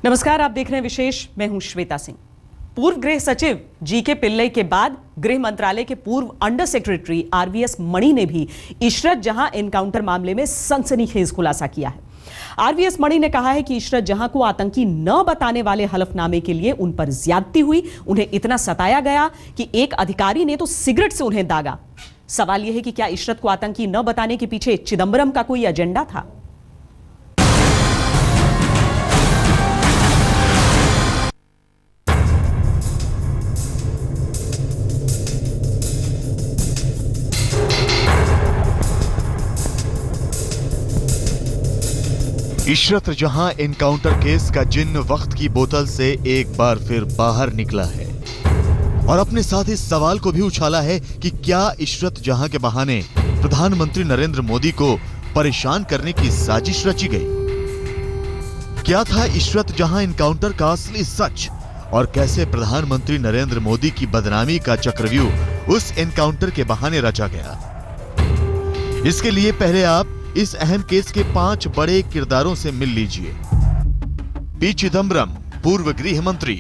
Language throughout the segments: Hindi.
नमस्कार, आप देख रहे हैं विशेष। मैं हूं श्वेता सिंह। पूर्व गृह सचिव जीके पिल्लई के बाद गृह मंत्रालय के पूर्व अंडर सेक्रेटरी आरवीएस मणि ने भी इशरत जहां एनकाउंटर मामले में सनसनीखेज खुलासा किया है। आरवीएस मणि ने कहा है कि इशरत जहां को आतंकी न बताने वाले हलफनामे के लिए उन पर ज्यादती हुई, उन्हें इतना सताया गया कि एक अधिकारी ने तो सिगरेट से उन्हें दागा। सवाल यह है कि क्या इशरत को आतंकी न बताने के पीछे चिदंबरम का कोई एजेंडा था? इशरत जहां एनकाउंटर केस का जिन्न वक्त की बोतल से एक बार फिर बाहर निकला है और अपने साथ इस सवाल को भी उछाला है कि क्या इशरत जहां के बहाने प्रधानमंत्री नरेंद्र मोदी को परेशान करने की साजिश रची गई। क्या था इशरत जहां एनकाउंटर का असली सच और कैसे प्रधानमंत्री नरेंद्र मोदी की बदनामी का चक्रव्यूह उस एनकाउंटर के बहाने रचा गया। इसके लिए पहले आप इस अहम केस के 5 बड़े किरदारों से मिल लीजिए। पी चिदंबरम, पूर्व गृह मंत्री;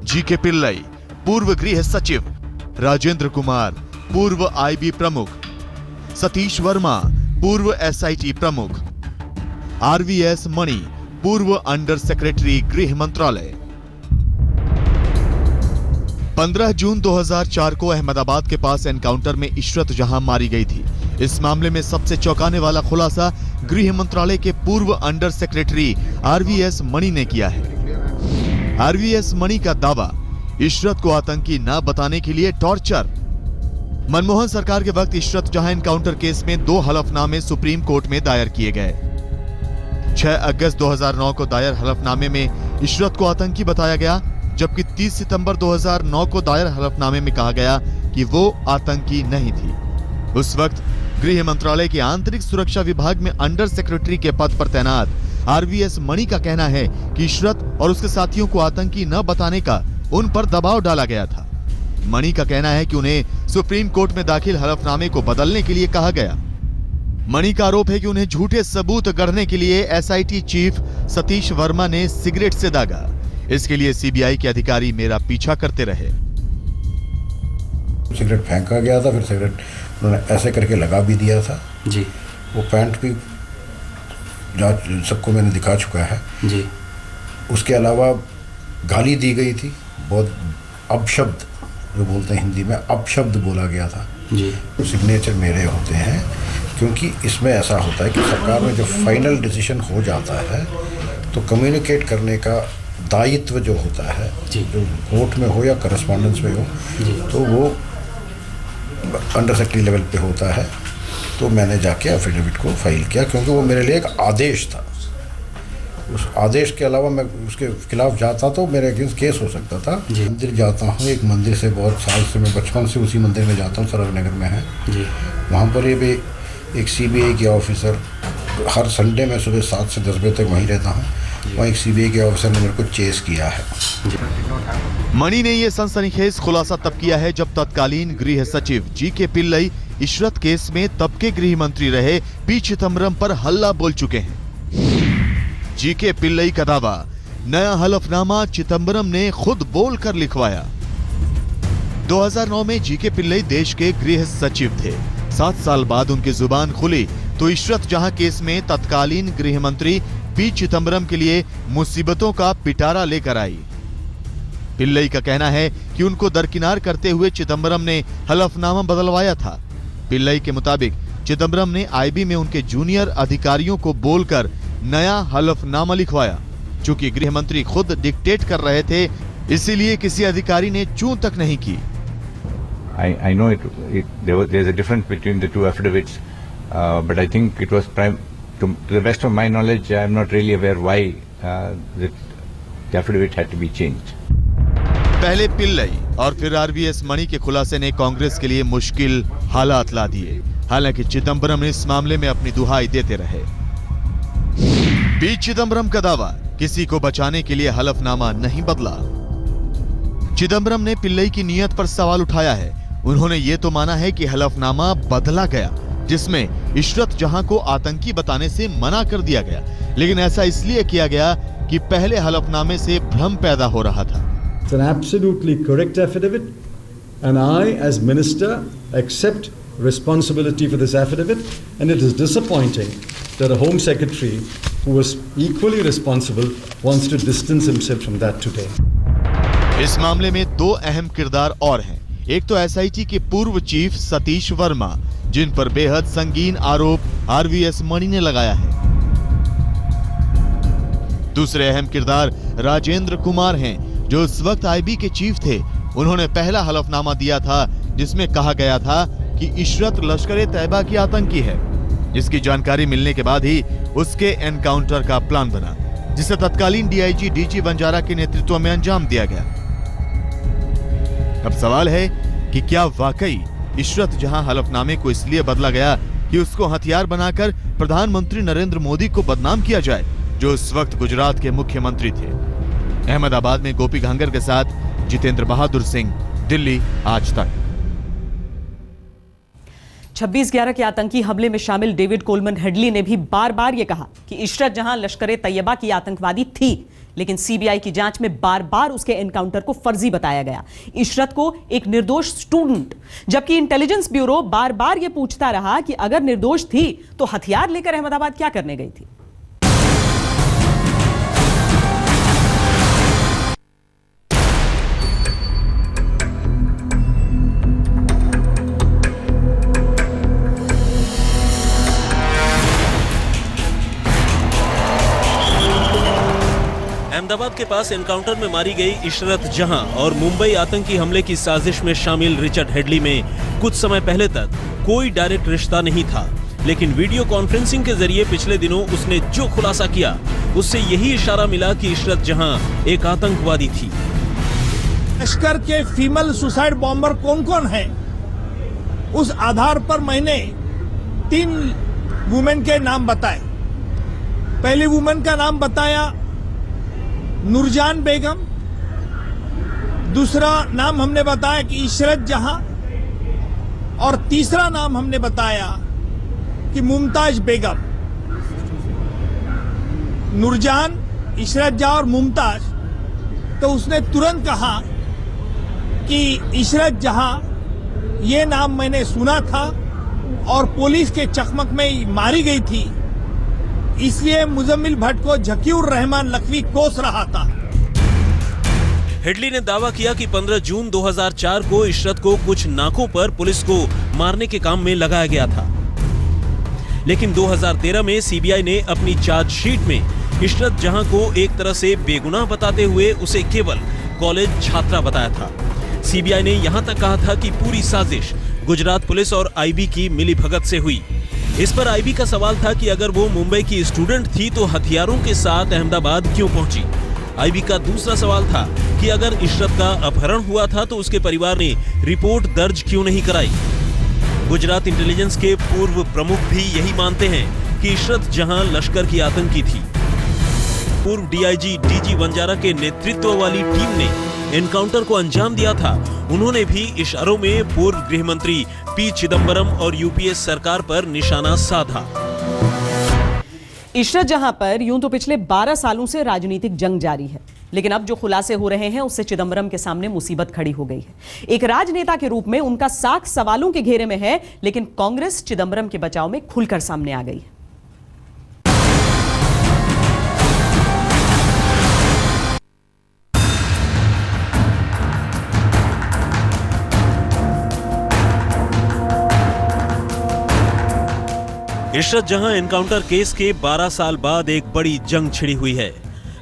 जीके पिल्लई, पूर्व गृह सचिव; राजेंद्र कुमार, पूर्व आईबी प्रमुख; सतीश वर्मा, पूर्व एसआईटी प्रमुख; आरवीएस मणि, पूर्व अंडर सेक्रेटरी गृह मंत्रालय। 15 जून 2004 को अहमदाबाद के पास एनकाउंटर में इशरत जहां मारी गई थी। इस मामले में सबसे चौंकाने वाला खुलासा गृह मंत्रालय के पूर्व अंडर सेक्रेटरी आरवीएस मणि ने किया है। आरवीएस मणि का दावा, इशरत को आतंकी न बताने के लिए टॉर्चर। मनमोहन सरकार के वक्त इशरत जहां एनकाउंटर केस में 2 हलफनामे सुप्रीम कोर्ट में दायर किए गए। 6 अगस्त 2009 को दायर हलफनामे में इशरत को आतंकी बताया गया, जबकि 30 सितंबर 2009 को दायर हलफनामे में कहा गया कि वो आतंकी नहीं थी। उस वक्त गृह मंत्रालय के आंतरिक सुरक्षा विभाग में अंडर सेक्रेटरी के पद पर तैनात आरवीएस मणि का कहना है कि इशरत और उसके साथियों को आतंकी न बताने का उन पर दबाव डाला गया था। मणि का कहना है कि उन्हें सुप्रीम कोर्ट में दाखिल हलफनामे को बदलने के लिए कहा गया। मणि का आरोप है कि उन्हें झूठे सबूत गढ़ने के लिए एसआईटी चीफ सतीश वर्मा ने सिगरेट से दागा। इसके लिए सीबीआई के अधिकारी मेरा पीछा करते रहे। सिगरेट फेंका गया था, फिर सिगरेट उन्होंने ऐसे करके लगा भी दिया था जी। वो पैंट भी सबको मैंने दिखा चुका है जी। उसके अलावा गाली दी गई थी, बहुत अपशब्द जो बोलते हैं हिंदी में, अपशब्द बोला गया था जी। सिग्नेचर मेरे होते हैं, क्योंकि इसमें ऐसा होता है कि सरकार में जो फाइनल डिसीजन हो जाता है तो कम्युनिकेट करने का दायित्व जो होता है, जो कोर्ट में हो या करस्पॉन्डेंस में हो, तो वो अंडर सेक्रेटरी लेवल पे होता है। तो मैंने जाके एफिडेविट को फाइल किया, क्योंकि वो मेरे लिए एक आदेश था। उस आदेश के अलावा मैं उसके खिलाफ जाता तो मेरे अगेंस्ट केस हो सकता था। मंदिर जाता हूँ, एक मंदिर से बहुत साल से, मैं बचपन से उसी मंदिर में जाता हूँ, सरारनगर में है जी। वहाँ पर ये भी एक सीबीआई के ऑफिसर, हर संडे में सुबह 7 से 10 बजे तक वहीं रहता हूँ, वहाँ एक सीबीआई के ऑफिसर ने मेरे को चेस किया है। मणि ने यह सनसनीखेज खुलासा तब किया है जब तत्कालीन गृह सचिव जीके पिल्लई इशरत केस में तब के गृह मंत्री रहे पी चिदंबरम पर हल्ला बोल चुके हैं। जीके पिल्लई का दावा, नया हलफनामा चिदंबरम ने खुद बोलकर लिखवाया। 2009 में जीके पिल्लई देश के गृह सचिव थे। 7 साल बाद उनकी जुबान खुली तो इशरत जहां केस में तत्कालीन गृह मंत्री पी चिदंबरम के लिए मुसीबतों का पिटारा लेकर आई। पिल्लई का कहना है कि उनको दरकिनार करते हुए चिदंबरम ने हलफनामा बदलवाया था। पिल्लई के मुताबिक चिदंबरम ने आईबी में उनके जूनियर अधिकारियों को बोलकर नया हलफनामा लिखवाया। चूंकि गृह मंत्री खुद डिक्टेट कर रहे थे, इसीलिए किसी अधिकारी ने चूं तक नहीं की। I know there's a difference between the two affidavits, but I think it was to the best of my knowledge, I am not really aware why the affidavit had to be changed. पहले पिल्लई और फिर आरवीएस मणि के खुलासे ने कांग्रेस के लिए मुश्किल हालात ला दिए। हालांकि चिदंबरम इस मामले में अपनी दुहाई देते रहे। पी चिदंबरम का दावा, किसी को बचाने के लिए हलफनामा नहीं बदला। चिदंबरम ने पिल्लई की नीयत पर सवाल उठाया है। उन्होंने ये तो माना है कि हलफनामा बदला गया, जिसमें इशरत जहां को आतंकी बताने से मना कर दिया गया, लेकिन ऐसा इसलिए किया गया कि पहले हलफनामे से भ्रम पैदा हो रहा था। It's an absolutely correct affidavit, and I, as minister, accept responsibility for this affidavit, and it is disappointing that a Home Secretary who was equally responsible wants to distance himself from that today. इस मामले में दो अहम किरदार और हैं। एक तो एसआईटी के पूर्व चीफ सतीश वर्मा, जिन पर बेहद संगीन आरोप आरवीएस मणि ने लगाया है। दूसरे अहम किरदार राजेंद्र कुमार हैं, जो उस वक्त आईबी के चीफ थे। उन्होंने पहला हलफनामा दिया था जिसमें कहा गया था कि इशरत लश्कर-ए-तैयबा की आतंकी है। इसकी जानकारी मिलने के बाद ही उसके एनकाउंटर का प्लान बना, जिसे तत्कालीन डीआईजी डीजी बंजारा के नेतृत्व में अंजाम दिया गया। अब सवाल है कि क्या वाकई इशरत जहां हलफनामे को इसलिए बदला गया कि उसको हथियार बनाकर प्रधानमंत्री नरेंद्र मोदी को बदनाम किया जाए, जो उस वक्त गुजरात के मुख्यमंत्री थे। अहमदाबाद में गोपी घांगर के साथ जितेंद्र बहादुर सिंह, दिल्ली आज तक। 26/11 के आतंकी हमले में शामिल डेविड कोलमन हेडली ने भी बार बार यह कहा कि इशरत जहां लश्कर-ए-तैयबा की आतंकवादी थी, लेकिन सीबीआई की जांच में बार बार उसके एनकाउंटर को फर्जी बताया गया, इशरत को एक निर्दोष स्टूडेंट। जबकि इंटेलिजेंस ब्यूरो बार बार यह पूछता रहा कि अगर निर्दोष थी तो हथियार लेकर अहमदाबाद क्या करने गई थी। अहमदाबाद के पास एनकाउंटर में मारी गई इशरत जहां और मुंबई आतंकी हमले की साजिश में शामिल रिचर्ड हेडली में कुछ समय पहले तक कोई डायरेक्ट रिश्ता नहीं था, लेकिन वीडियो कॉन्फ्रेंसिंग के जरिए पिछले दिनों उसने जो खुलासा किया, उससे यही इशारा मिला कि इशरत जहां एक आतंकवादी थी। लश्कर के फीमेल सुसाइड बॉम्बर कौन कौन है, उस आधार पर मैंने 3 वुमेन के नाम बताए। पहली वुमेन का नाम बताया नूरजान बेगम, दूसरा नाम हमने बताया कि इशरत जहां, और तीसरा नाम हमने बताया कि मुमताज बेगम। नूरजान, इशरत जहां और मुमताज, तो उसने तुरंत कहा कि इशरत जहां ये नाम मैंने सुना था और पुलिस के चकमक में मारी गई थी, इसलिए मुजम्मिल भट्ट को झकीउर रहमान लखवी कोस रहा था। हेडली ने दावा किया कि 15 जून 2004 को इशरत को कुछ नाकों पर पुलिस को मारने के काम में लगाया गया था, लेकिन 2013 में सीबीआई ने अपनी चार्जशीट में इशरत जहां को एक तरह से बेगुनाह बताते हुए उसे केवल कॉलेज छात्रा बताया था। सीबीआई ने यहां तक कहा था कि पूरी साजिश गुजरात पुलिस और आईबी की मिलीभगत से हुई। इस पर आईबी का सवाल था कि अगर वो मुंबई की स्टूडेंट थी तो हथियारों के साथ अहमदाबाद क्यों पहुंची। आईबी का दूसरा सवाल था कि अगर इशरत का अपहरण हुआ था तो उसके परिवार ने रिपोर्ट दर्ज क्यों नहीं कराई। गुजरात इंटेलिजेंस के पूर्व प्रमुख भी यही मानते हैं कि इशरत जहां लश्कर की आतंकी थी। पूर्व डीआईजी डीजी बंजारा के नेतृत्व वाली टीम ने एनकाउंटर को अंजाम दिया था। उन्होंने भी इशारों में पूर्व गृह मंत्री पी चिदंबरम और यूपीए सरकार पर निशाना साधा। इशरत जहां पर यूं तो पिछले 12 सालों से राजनीतिक जंग जारी है, लेकिन अब जो खुलासे हो रहे हैं उससे चिदंबरम के सामने मुसीबत खड़ी हो गई है। एक राजनेता के रूप में उनका साख सवालों के घेरे में है, लेकिन कांग्रेस चिदंबरम के बचाव में खुलकर सामने आ गई है। इशरत जहां एनकाउंटर केस के 12 साल बाद एक बड़ी जंग छिड़ी हुई है।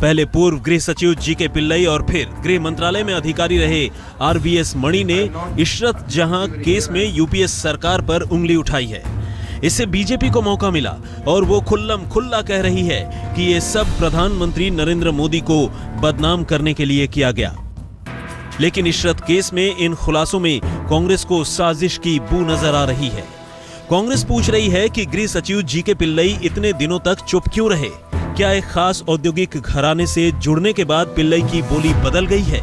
पहले पूर्व गृह सचिव जीके पिल्लई और फिर गृह मंत्रालय में अधिकारी रहे आरवीएस मणि ने इशरत जहां केस में यूपीए सरकार पर उंगली उठाई है। इससे बीजेपी को मौका मिला और वो खुल्लम खुल्ला कह रही है कि ये सब प्रधानमंत्री नरेंद्र मोदी को बदनाम करने के लिए किया गया। लेकिन इशरत केस में इन खुलासों में कांग्रेस को साजिश की बू नजर आ रही है। कांग्रेस पूछ रही है कि गृह सचिव जीके पिल्लई इतने दिनों तक चुप क्यों रहे। क्या एक खास औद्योगिक घराने से जुड़ने के बाद पिल्लई की बोली बदल गई है?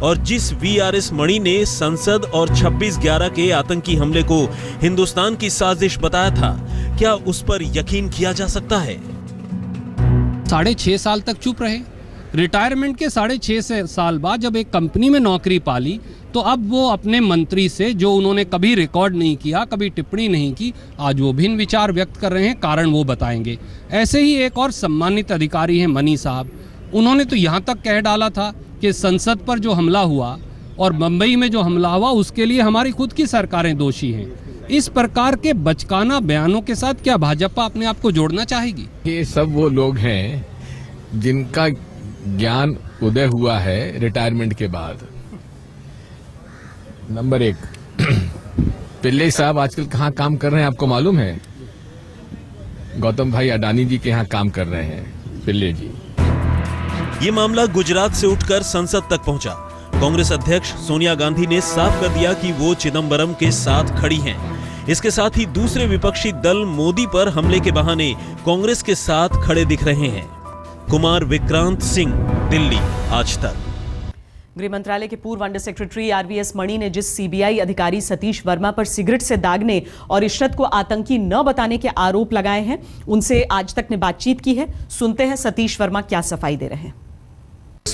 और जिस वीआरएस मणि ने संसद और 26/11 के आतंकी हमले को हिंदुस्तान की साजिश बताया था, क्या उस पर यकीन किया जा सकता है? 6.5 साल तक चुप रहे। रिटायरमेंट के 6.5 साल बाद जब एक कंपनी में नौकरी पाली, तो अब वो अपने मंत्री से, जो उन्होंने कभी रिकॉर्ड नहीं किया, कभी टिप्पणी नहीं की, आज वो भिन्न विचार व्यक्त कर रहे हैं। कारण वो बताएंगे। ऐसे ही एक और सम्मानित अधिकारी हैं मनी साहब, उन्होंने तो यहाँ तक कह डाला था कि संसद पर जो हमला हुआ और मुंबई में जो हमला हुआ उसके लिए हमारी खुद की सरकारें दोषी हैं। इस प्रकार के बचकाना बयानों के साथ क्या भाजपा अपने आप को जोड़ना चाहेगी? ये सब वो लोग हैं जिनका ज्ञान उदय हुआ है रिटायरमेंट के बाद। नंबर 1, पिल्ले साहब आजकल कहाँ काम कर रहे हैं आपको मालूम है? गौतम भाई अडानी जी के यहाँ काम कर रहे हैं पिल्ले जी। ये मामला गुजरात से उठकर संसद तक पहुंचा। कांग्रेस अध्यक्ष सोनिया गांधी ने साफ कर दिया कि वो चिदंबरम के साथ खड़ी हैं। इसके साथ ही दूसरे विपक्षी दल मोदी पर हमले के बहाने कांग्रेस के साथ खड़े दिख रहे हैं। कुमार विक्रांत सिंह, दिल्ली, आज तक। गृह मंत्रालय के पूर्व अंडर सेक्रेटरी आरवीएस मणि ने जिस सीबीआई अधिकारी सतीश वर्मा पर सिगरेट से दागने और इशरत को आतंकी न बताने के आरोप लगाए हैं, उनसे आज तक ने बातचीत की है। सुनते हैं सतीश वर्मा क्या सफाई दे रहे हैं।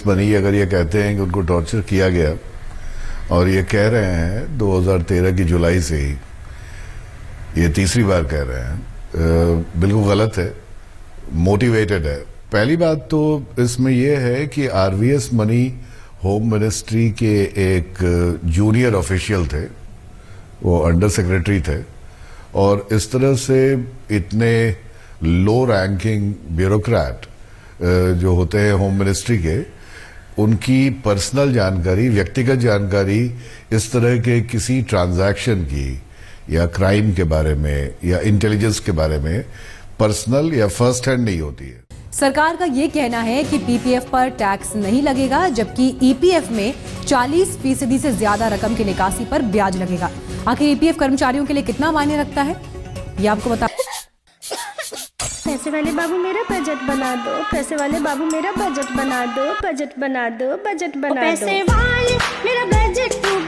मणि अगर ये कहते हैं कि उनको टॉर्चर किया गया और ये कह रहे हैं 2013 की जुलाई से ही, ये तीसरी बार कह रहे हैं, बिल्कुल गलत है, मोटिवेटेड है। पहली बात तो इसमें यह है कि आरवीएस मणि होम मिनिस्ट्री के एक जूनियर ऑफिशियल थे, वो अंडर सेक्रेटरी थे, और इस तरह से इतने लो रैंकिंग ब्यूरोक्रेट जो होते हैं होम मिनिस्ट्री के, उनकी पर्सनल जानकारी, व्यक्तिगत जानकारी इस तरह के किसी ट्रांजैक्शन की या क्राइम के बारे में या इंटेलिजेंस के बारे में पर्सनल या फर्स्ट हैंड नहीं होती है। सरकार का ये कहना है कि पीपीएफ पर टैक्स नहीं लगेगा, जबकि ईपीएफ में 40% से ज्यादा रकम की निकासी पर ब्याज लगेगा। आखिर ईपीएफ कर्मचारियों के लिए कितना मायने रखता है, ये आपको बता। पैसे वाले बाबू मेरा बजट बना दो, पैसे वाले बाबू मेरा बजट बना दो, बजट बना दो, बजट बना दो, पैसे वाले मेरा बजट तू